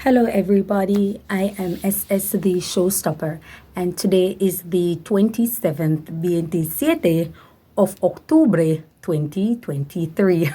Hello, everybody. I am SS the Showstopper, and today is the 27th 27 of October 2023.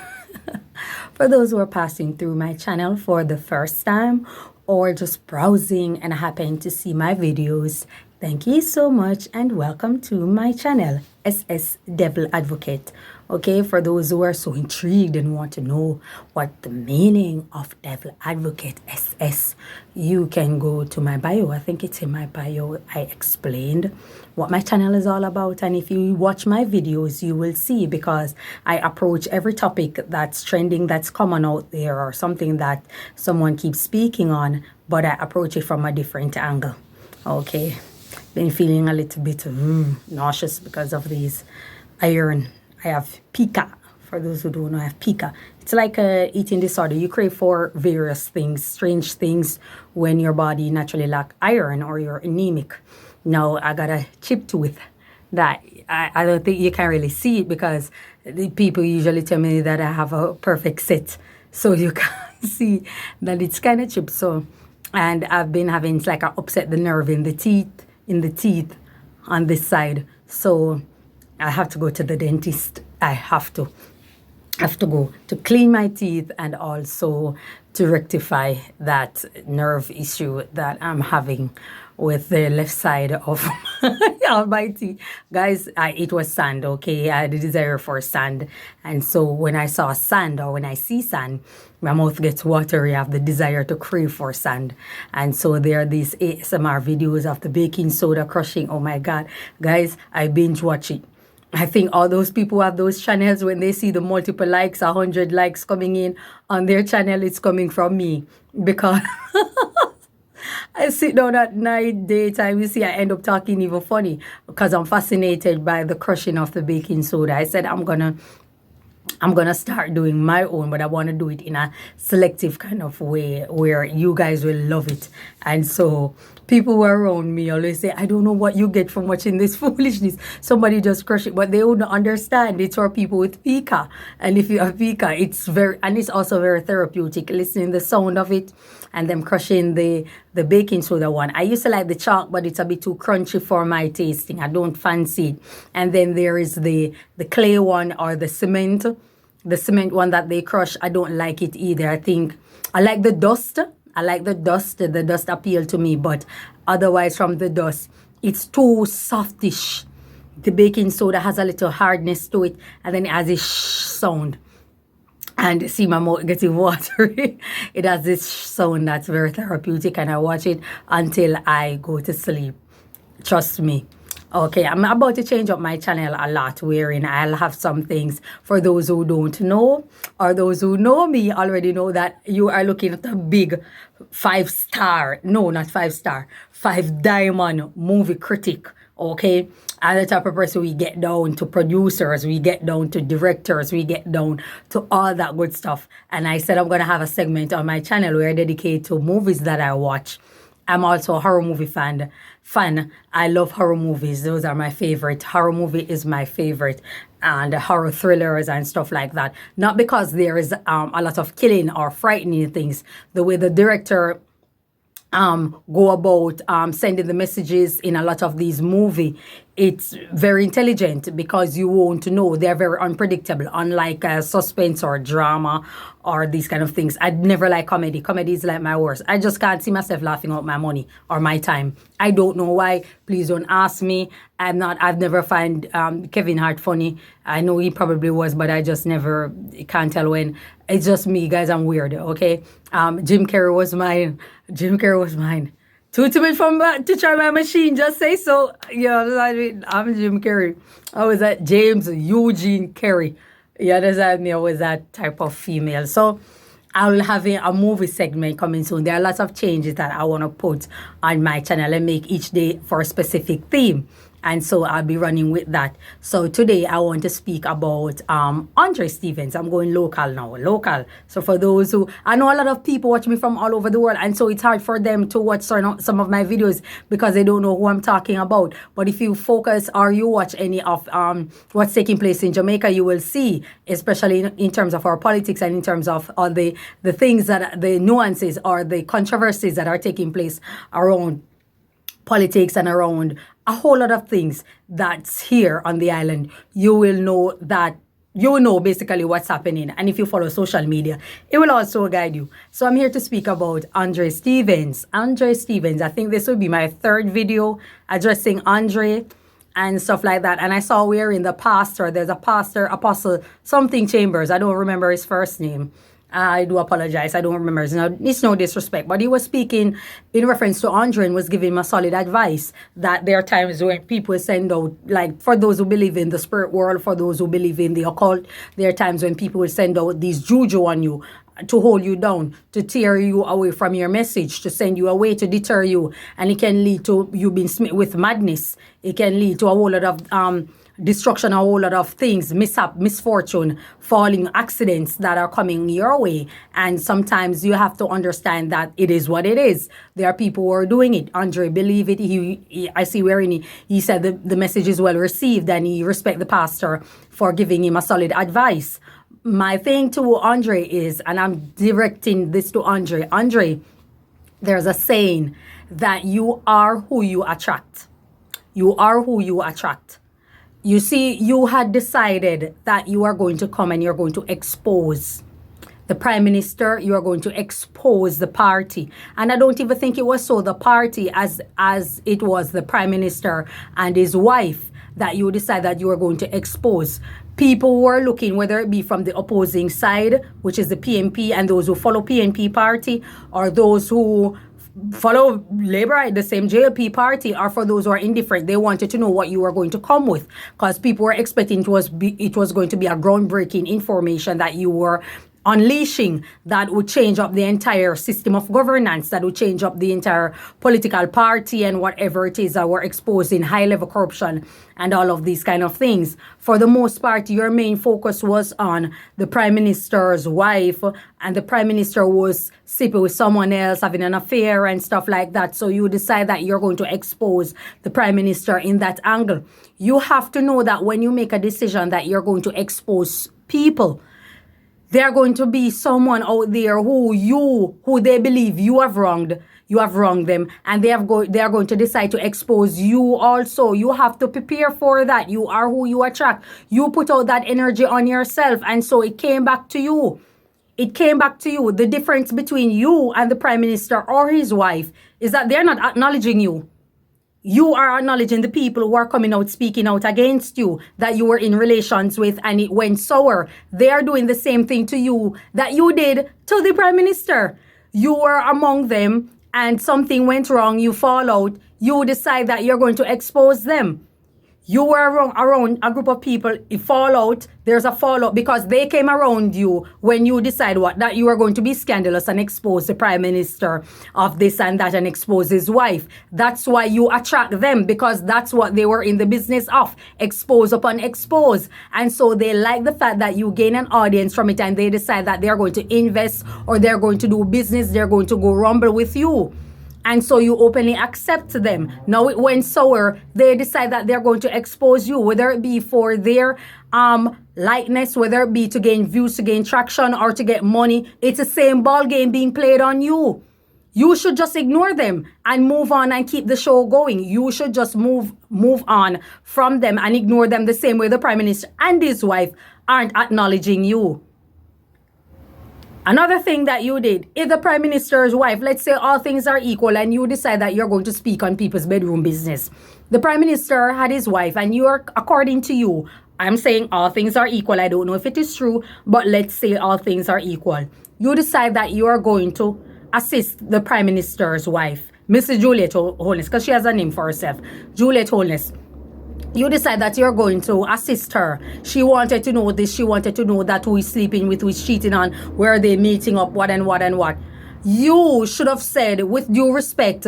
For those who are passing through my channel for the first time or just browsing and happen to see my videos, thank you so much and welcome to my channel, SS Devil Advocate. Okay, for those who are so intrigued and want to know what the meaning of Devil Advocate SS, you can go to my bio. I think it's in my bio. I explained what my channel is all about. And if you watch my videos, you will see, because I approach every topic that's trending, that's common out there, or something that someone keeps speaking on, but I approach it from a different angle. Okay, been feeling a little bit nauseous because of these iron. I have pica. For those who don't know, I have pica. It's like a eating disorder. You crave for various things, strange things, when your body naturally lack iron or you're anemic. Now I got a chip tooth that I don't think you can really see it, because the people usually tell me that I have a perfect set, so you can see that it's kind of chipped. So, and I've been having, it's like I upset the nerve in the teeth on this side. So I have to go to the dentist. I have to go to clean my teeth and also to rectify that nerve issue that I'm having with the left side of my teeth. Guys, it was sand, okay? I had a desire for sand. And so when I saw sand, or when I see sand, my mouth gets watery. I have the desire to crave for sand. And so there are these ASMR videos of the baking soda crushing. Oh my God. Guys, I binge watch it. I think all those people who have those channels, when they see the multiple likes, 100 likes coming in on their channel, it's coming from me. Because I sit down at night, daytime, you see, I end up talking even funny, because I'm fascinated by the crushing of the baking soda. I said I'm gonna start doing my own, but I want to do it in a selective kind of way where you guys will love it. And so people who are around me always say, I don't know what you get from watching this foolishness. Somebody just crush it, but they wouldn't understand. It's for people with pica. And if you have pica, it's also very therapeutic, listening the sound of it and them crushing the baking soda one. I used to like the chalk, but it's a bit too crunchy for my tasting. I don't fancy it. And then there is the clay one, or the cement one that they crush. I don't like it either. I think I like the dust. The dust appealed to me, but otherwise from the dust, it's too softish. The baking soda has a little hardness to it, and then it has a sound. And see my mouth getting watery. It has this sound that's very therapeutic, and I watch it until I go to sleep. Trust me. Okay, I'm about to change up my channel a lot, wherein I'll have some things for those who don't know, or those who know me already know that you are looking at a big 5-star, no, not 5-star, 5-diamond movie critic. Okay, and the type of person, we get down to producers, we get down to directors, we get down to all that good stuff. And I said I'm gonna have a segment on my channel where I dedicate to movies that I watch. I'm also a horror movie fan. I love horror movies. Those are my favorite. Horror movie is my favorite. And horror thrillers and stuff like that. Not because there is a lot of killing or frightening things. The way the director go about sending the messages in a lot of these movies, it's very intelligent, because you won't know. They're very unpredictable, unlike suspense or drama or these kind of things. I'd never like comedy. Comedy is like my worst. I just can't see myself laughing out my money or my time. I don't know why. Please don't ask me. I've never find Kevin Hart funny. I know he probably was, but I just never, can't tell when. It's just me, guys. I'm weird, okay? Jim Carrey was mine. Too timid to try my machine, just say so. Yeah, I'm Jim Carrey. I was at James Eugene Carey. You understand me? I was that type of female. So I'll have a movie segment coming soon. There are lots of changes that I want to put on my channel and make each day for a specific theme. And so I'll be running with that. So today I want to speak about Andre Stevens. I'm going local now, local. So for those who, I know a lot of people watch me from all over the world, and so it's hard for them to watch some of my videos because they don't know who I'm talking about. But if you focus or you watch any of what's taking place in Jamaica, you will see, especially in terms of our politics and in terms of all the things that, the nuances or the controversies that are taking place around politics and around a whole lot of things that's here on the island, you will know that you know basically what's happening. And if you follow social media, it will also guide you. So I'm here to speak about Andre Stevens. Andre Stevens, I think this will be my third video addressing Andre and stuff like that. And I saw we're in the pastor, there's a pastor, Apostle something Chambers. I don't remember his first name. I do apologize. I don't remember. It's no disrespect. But he was speaking in reference to Andre and was giving him a solid advice that there are times when people send out, like for those who believe in the spirit world, for those who believe in the occult, there are times when people will send out these juju on you to hold you down, to tear you away from your message, to send you away, to deter you. And it can lead to you being smitten with madness. It can lead to a whole lot of destruction, a whole lot of things, mishap, misfortune, falling, accidents that are coming your way. And sometimes you have to understand that it is what it is. There are people who are doing it. Andre believe it. I see wherein he said the message is well received, and he respect the pastor for giving him a solid advice. My thing to Andre is, and I'm directing this to Andre, there's a saying that you are who you attract. You are who you attract. You see, you had decided that you are going to come and you're going to expose the prime minister. You are going to expose the party. And I don't even think it was so the party as it was the prime minister and his wife that you decide that you are going to expose. People who are looking, whether it be from the opposing side, which is the PNP, and those who follow PNP party, or those who follow Labour, the same JLP party, or for those who are indifferent, they wanted to know what you were going to come with, because people were expecting it was going to be a groundbreaking information that you were unleashing that would change up the entire system of governance, that would change up the entire political party and whatever it is that were exposing high-level corruption and all of these kind of things. For the most part, your main focus was on the prime minister's wife, and the prime minister was sleeping with someone else, having an affair and stuff like that. So you decide that you're going to expose the prime minister in that angle. You have to know that when you make a decision that you're going to expose people, there are going to be someone out there who they believe you have wronged them, and they are going to decide to expose you also. You have to prepare for that. You are who you attract. You put out that energy on yourself, and so it came back to you. It came back to you. The difference between you and the prime minister or his wife is that they're not acknowledging you. You are acknowledging the people who are coming out, speaking out against you, that you were in relations with, and it went sour. They are doing the same thing to you that you did to the prime minister. You were among them, and something went wrong. You fall out. You decide that you're going to expose them. You were around a group of people, there's a fallout because they came around you when you decide that you are going to be scandalous and expose the prime minister of this and that and expose his wife. That's why you attract them, because that's what they were in the business of, expose upon expose. And so they like the fact that you gain an audience from it, and they decide that they're going to invest or they're going to do business, they're going to go rumble with you. And so you openly accept them. Now it went sour. They decide that they're going to expose you, whether it be for their likeness, whether it be to gain views, to gain traction, or to get money. It's the same ball game being played on you. You should just ignore them and move on and keep the show going. You should just move on from them and ignore them the same way the prime minister and his wife aren't acknowledging you. Another thing that you did, if the prime minister's wife, let's say all things are equal and you decide that you're going to speak on people's bedroom business. The prime minister had his wife, and according to you, I'm saying all things are equal. I don't know if it is true, but let's say all things are equal. You decide that you are going to assist the prime minister's wife, Mrs. Juliet Holness, because she has a name for herself, Juliet Holness. You decide that you're going to assist her. She wanted to know this. She wanted to know that, who is sleeping with, who is cheating on, where are they meeting up, what and what and what. You should have said, with due respect,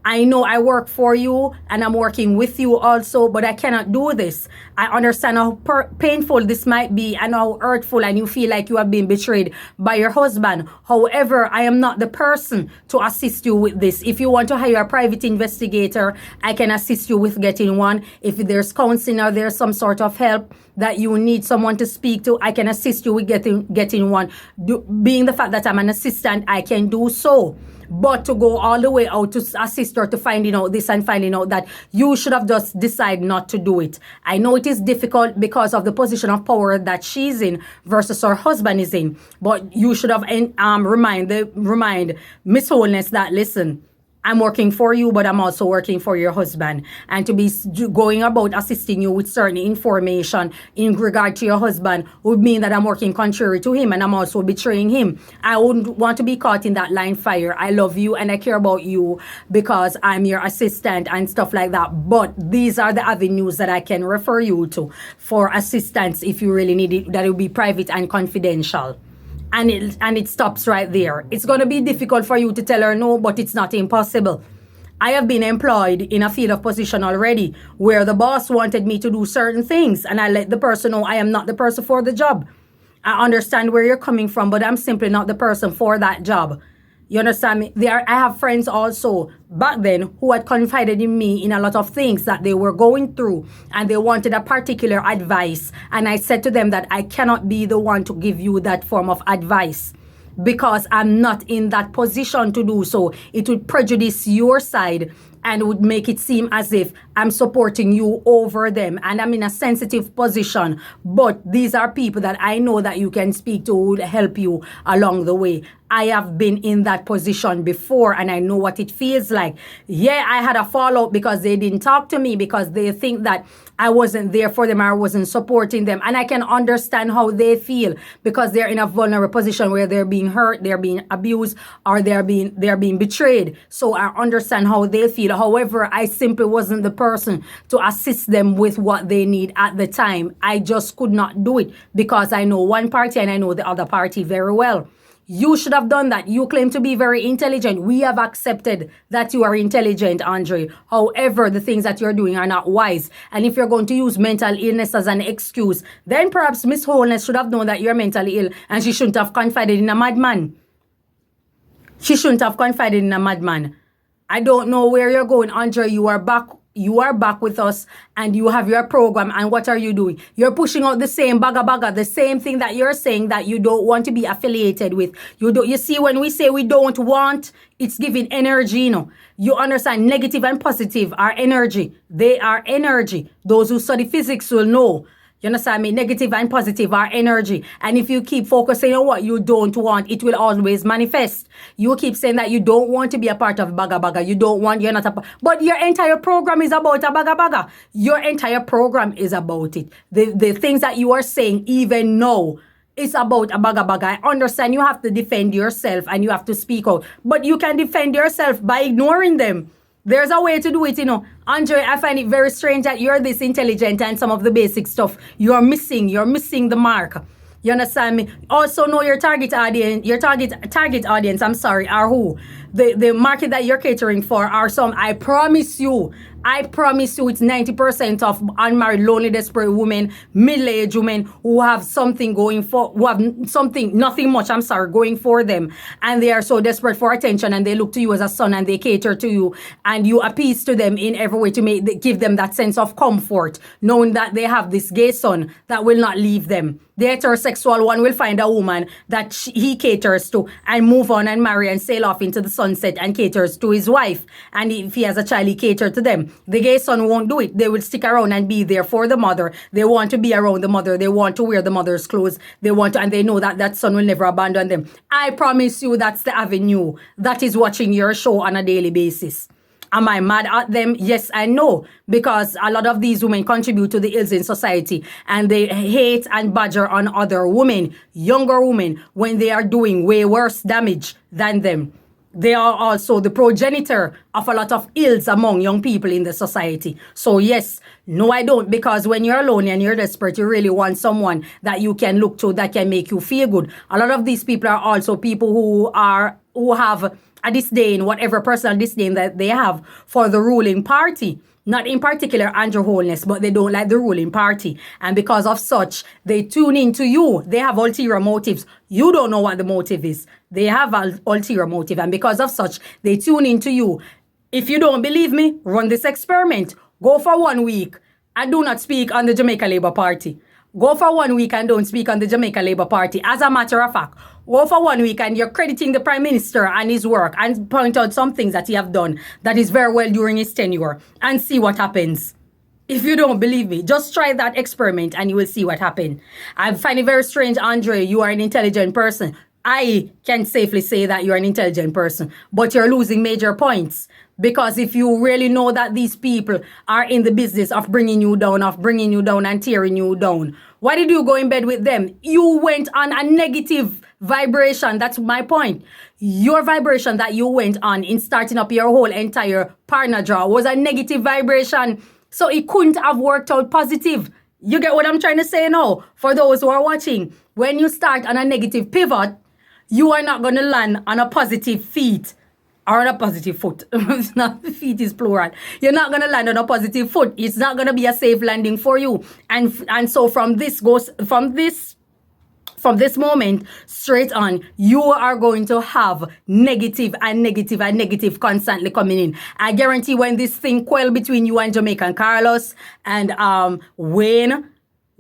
I know I work for you and I'm working with you also, but I cannot do this. I understand how painful this might be and how hurtful, and you feel like you have been betrayed by your husband. However, I am not the person to assist you with this. If you want to hire a private investigator, I can assist you with getting one. If there's counseling or there's some sort of help that you need someone to speak to, I can assist you with getting one. Being the fact that I'm an assistant, I can do so. But to go all the way out to assist her to finding out this and finding out that, you should have just decided not to do it. I know it is difficult because of the position of power that she's in versus her husband is in. But you should have remind Miss Wholeness that, listen, I'm working for you, but I'm also working for your husband. And to be going about assisting you with certain information in regard to your husband would mean that I'm working contrary to him and I'm also betraying him. I wouldn't want to be caught in that line fire. I love you and I care about you because I'm your assistant and stuff like that. But these are the avenues that I can refer you to for assistance if you really need it. That will be private and confidential. And it stops right there. It's going to be difficult for you to tell her no, but it's not impossible. I have been employed in a field of position already where the boss wanted me to do certain things and I let the person know I am not the person for the job. I understand where you're coming from, but I'm simply not the person for that job. You understand me? I have friends also back then who had confided in me in a lot of things that they were going through and they wanted a particular advice. And I said to them that I cannot be the one to give you that form of advice because I'm not in that position to do so. It would prejudice your side and would make it seem as if I'm supporting you over them and I'm in a sensitive position. But these are people that I know that you can speak to who will help you along the way. I have been in that position before and I know what it feels like. Yeah, I had a fallout because they didn't talk to me because they think that I wasn't there for them or I wasn't supporting them. And I can understand how they feel because they're in a vulnerable position where they're being hurt, they're being abused, or they're being betrayed. So I understand how they feel. However, I simply wasn't the person to assist them with what they need at the time. I just could not do it because I know one party and I know the other party very well. You should have done that. You claim to be very intelligent. We have accepted that you are intelligent, Andre. However, the things that you're doing are not wise. And if you're going to use mental illness as an excuse, then perhaps Miss Wholeness should have known that you're mentally ill and she shouldn't have confided in a madman. She shouldn't have confided in a madman. I don't know where you're going, Andre. You are back with us and you have your program, and what are you doing? You're pushing out the same baga, the same thing that you're saying that you don't want to be affiliated with. You see, when we say we don't want, it's giving energy, You understand, negative and positive are energy. They are energy. Those who study physics will know. You understand me? Negative and positive are energy. And if you keep focusing on what you don't want, it will always manifest. You keep saying that you don't want to be a part of baga. You're not but your entire program is about a baga. Your entire program is about it. The things that you are saying even now, it's about a baga. I understand you have to defend yourself and you have to speak out. But you can defend yourself by ignoring them. There's a way to do it, Andre, I find it very strange that you're this intelligent and some of the basic stuff you're missing the mark. You understand me? Also know your target audience, are who? The market that you're catering for are some, I promise you, it's 90% of unmarried, lonely, desperate women, middle-aged women who have something going for, nothing much, going for them. And they are so desperate for attention and they look to you as a son and they cater to you and you appease to them in every way to give them that sense of comfort, knowing that they have this gay son that will not leave them. The heterosexual one will find a woman that he caters to and move on and marry and sail off into the sunset and caters to his wife. And if he has a child, he caters to them. The gay son won't do it. They will stick around and be there for the mother. They want to be around the mother. They want to wear the mother's clothes. And they know that that son will never abandon them. I promise you that's the avenue that is watching your show on a daily basis. Am I mad at them? Yes, I know. Because a lot of these women contribute to the ills in society. And they hate and badger on other women, younger women, when they are doing way worse damage than them. They are also the progenitor of a lot of ills among young people in the society. So yes, no, I don't. Because when you're alone and you're desperate, you really want someone that you can look to that can make you feel good. A lot of these people are also people who have a disdain, whatever personal disdain that they have for the ruling party. Not in particular Andrew Holness, but they don't like the ruling party. And because of such, they tune into you. They have ulterior motives. You don't know what the motive is. They have an ulterior motive. And because of such, they tune into you. If you don't believe me, run this experiment. Go for 1 week and do not speak on the Jamaica Labour Party. Go for 1 week and don't speak on the Jamaica Labour Party. As a matter of fact, go for 1 week and you're crediting the Prime Minister and his work and point out some things that he have done that is very well during his tenure and see what happens. If you don't believe me, just try that experiment and you will see what happens. I find it very strange, Andre, you are an intelligent person. I can safely say that you're an intelligent person, but you're losing major points. Because if you really know that these people are in the business of bringing you down and tearing you down, why did you go in bed with them? You went on a negative vibration. That's my point. Your vibration that you went on in starting up your whole entire partner draw was a negative vibration. So it couldn't have worked out positive. You get what I'm trying to say now? For those who are watching, when you start on a negative pivot, you are not going to land on a positive feet. Or on a positive foot. It's not, feet is plural. You're not going to land on a positive foot. It's not going to be a safe landing for you. And so from this moment straight on, you are going to have negative constantly coming in. I guarantee when this thing quell between you and Jamaican Carlos and Wayne,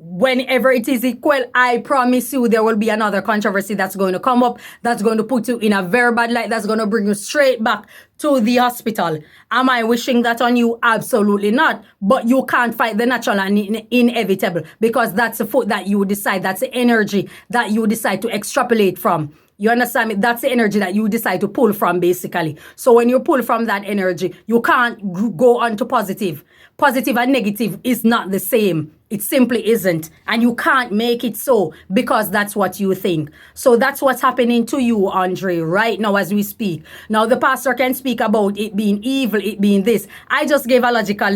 whenever it is equal, I promise you there will be another controversy that's going to come up, that's going to put you in a very bad light, that's going to bring you straight back to the hospital. Am I wishing that on you? Absolutely not. But you can't fight the natural and inevitable, because that's the foot that you decide, that's the energy that you decide to extrapolate from. You understand me? That's the energy that you decide to pull from, basically. So when you pull from that energy, you can't go on to positive. Positive and negative is not the same. It simply isn't. And you can't make it so because that's what you think. So that's what's happening to you, Andre, right now as we speak. Now, the pastor can speak about it being evil, it being this. I just gave a logical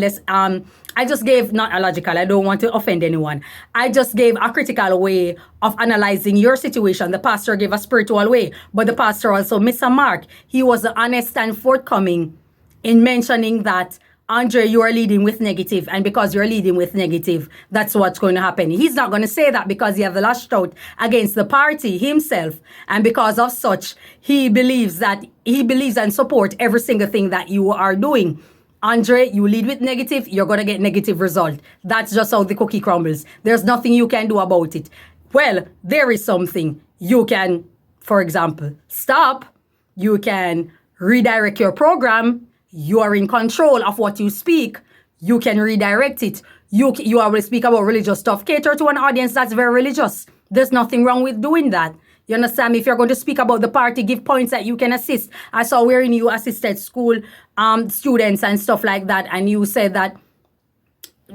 not a logical, I don't want to offend anyone. I just gave a critical way of analyzing your situation. The pastor gave a spiritual way, but the pastor also missed a mark. He was honest and forthcoming in mentioning that, Andre, you are leading with negative, and because you're leading with negative, that's what's going to happen. He's not going to say that because he has lashed out against the party himself, and because of such, he believes and support every single thing that you are doing. Andre, you lead with negative, you're going to get negative result. That's just how the cookie crumbles. There's nothing you can do about it. Well, there is something. You can, for example, stop. You can redirect your program. You are in control of what you speak. You can redirect it. You always speak about religious stuff. Cater to an audience that's very religious. There's nothing wrong with doing that. You understand me? If you're going to speak about the party, give points that you can assist. I saw wherein you assisted school students and stuff like that, and you said that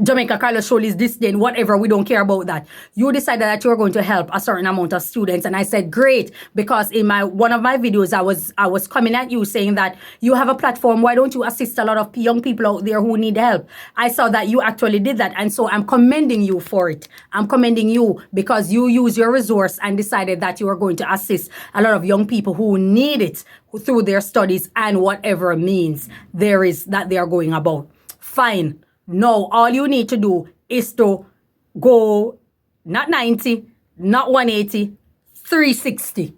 Jamaica Carlos Showley's disdain, whatever, we don't care about that. You decided that you're going to help a certain amount of students, and I said great, because in one of my videos I was coming at you saying that you have a platform, why don't you assist a lot of young people out there who need help? I saw that you actually did that, and so I'm commending you for it. I'm commending you because you use your resource and decided that you are going to assist a lot of young people who need it through their studies and whatever means there is that they are going about. Fine. No, all you need to do is to go not 90, not 180, 360.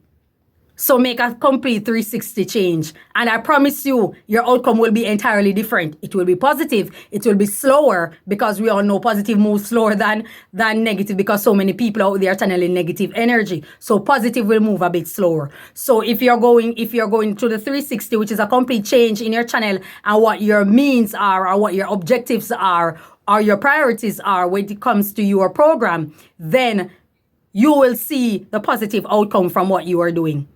So make a complete 360 change. And I promise you, your outcome will be entirely different. It will be positive. It will be slower, because we all know positive moves slower than negative, because so many people out there are channeling negative energy. So positive will move a bit slower. So if you're going to the 360, which is a complete change in your channel and what your means are, or what your objectives are, or your priorities are when it comes to your program, then you will see the positive outcome from what you are doing.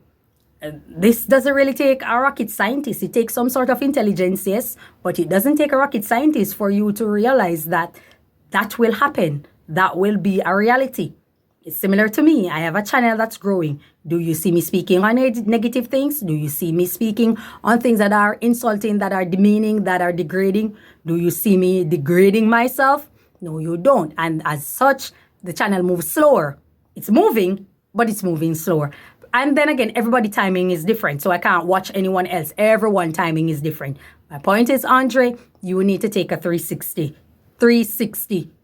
This doesn't really take a rocket scientist. It takes some sort of intelligence, yes, but it doesn't take a rocket scientist for you to realize that that will happen. That will be a reality. It's similar to me. I have a channel that's growing. Do you see me speaking on negative things? Do you see me speaking on things that are insulting, that are demeaning, that are degrading? Do you see me degrading myself? No, you don't. And as such, the channel moves slower. It's moving, but it's moving slower. And then again, everybody timing is different, so I can't watch anyone else. Everyone timing is different. My point is, Andre, you need to take a 360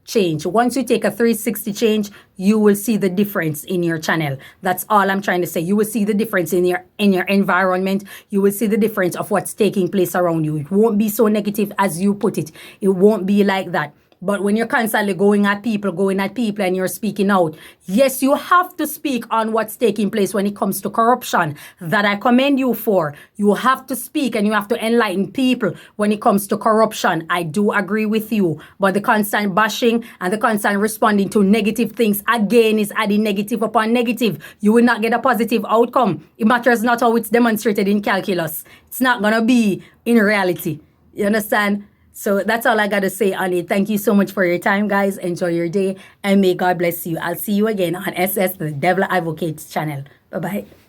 change. Once you take a 360 change, you will see the difference in your channel. That's all I'm trying to say. You will see the difference in your environment. You will see the difference of what's taking place around you. It won't be so negative as you put it. It won't be like that. But when you're constantly going at people, and you're speaking out, yes, you have to speak on what's taking place when it comes to corruption. That I commend you for. You have to speak and you have to enlighten people when it comes to corruption. I do agree with you. But the constant bashing and the constant responding to negative things, again, is adding negative upon negative. You will not get a positive outcome. It matters not how it's demonstrated in calculus. It's not going to be in reality. You understand? So that's all I got to say on it. Thank you so much for your time, guys. Enjoy your day and may God bless you. I'll see you again on SS, the Devil Advocates channel. Bye-bye.